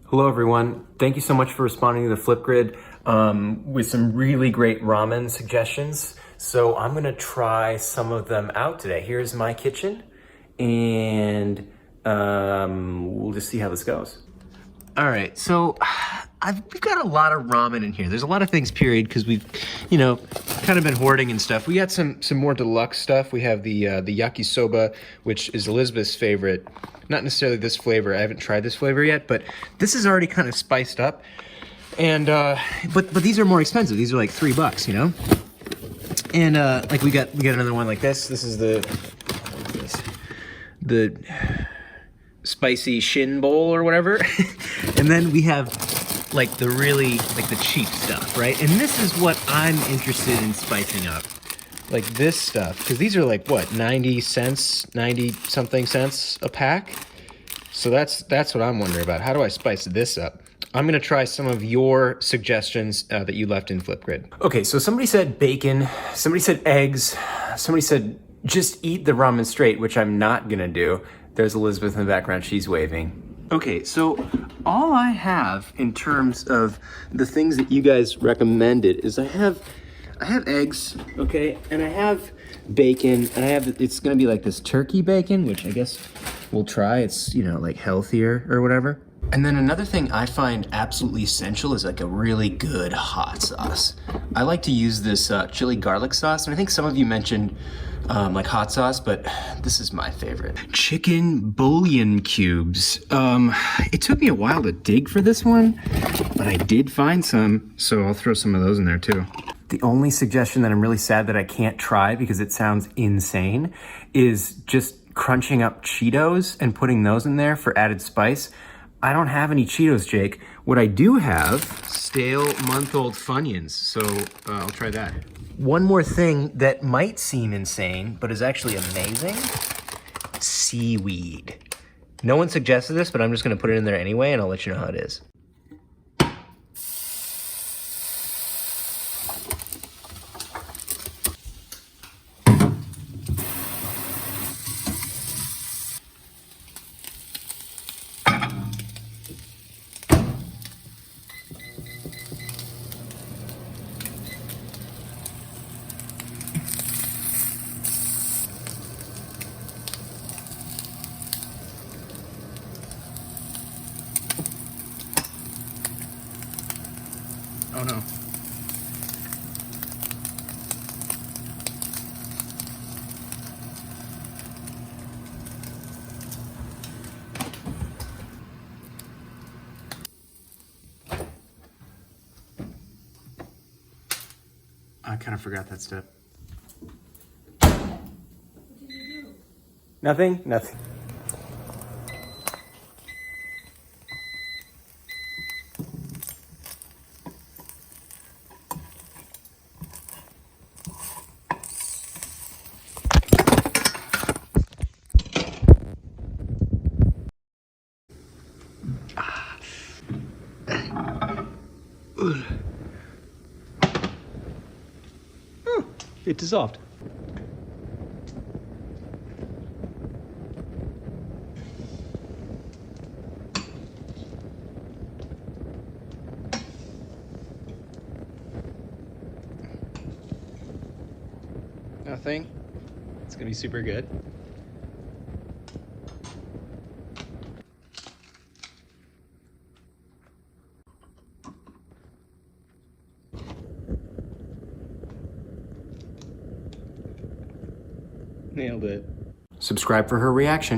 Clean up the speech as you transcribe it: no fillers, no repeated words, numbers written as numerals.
Hello everyone. Thank you so much for responding to the Flipgrid with some really great ramen suggestions. So I'm gonna try some of them out today. Here's my kitchen and we'll just see how this goes. All right, so we've got a lot of ramen in here. There's a lot of things, period, because we've, kind of been hoarding and stuff. We got some more deluxe stuff. We have the yakisoba, which is Elizabeth's favorite. Not necessarily this flavor. I haven't tried this flavor yet, but this is already kind of spiced up. And but these are more expensive. These are like $3, you know. And like we got another one like this. This is the spicy shin bowl or whatever. And then we have like the cheap stuff, right? And this is what I'm interested in spicing up. Like this stuff, because these are like what, 90 something cents a pack. So that's what I'm wondering about. How do I spice this up? I'm gonna try some of your suggestions that you left in Flipgrid. Okay, so somebody said bacon, somebody said eggs, somebody said just eat the ramen straight, which I'm not gonna do. There's Elizabeth in the background, she's waving. Okay, so all I have in terms of the things that you guys recommended is I have eggs, okay, and I have bacon, and it's gonna be like this turkey bacon, which I guess we'll try. It's, like healthier or whatever. And then another thing I find absolutely essential is like a really good hot sauce. I like to use this chili garlic sauce, and I think some of you mentioned like hot sauce, but this is my favorite. Chicken bouillon cubes. It took me a while to dig for this one, but I did find some, so I'll throw some of those in there too. The only suggestion that I'm really sad that I can't try because it sounds insane is just crunching up Cheetos and putting those in there for added spice. I don't have any Cheetos, Jake. What I do have, stale month-old Funyuns, so I'll try that. One more thing that might seem insane, but is actually amazing, seaweed. No one suggested this, but I'm just gonna put it in there anyway, and I'll let you know how it is. Oh no. I kind of forgot that step. What did you do? Nothing? Nothing. It dissolved. Nothing. It's gonna be super good. Nailed it. Subscribe for her reaction.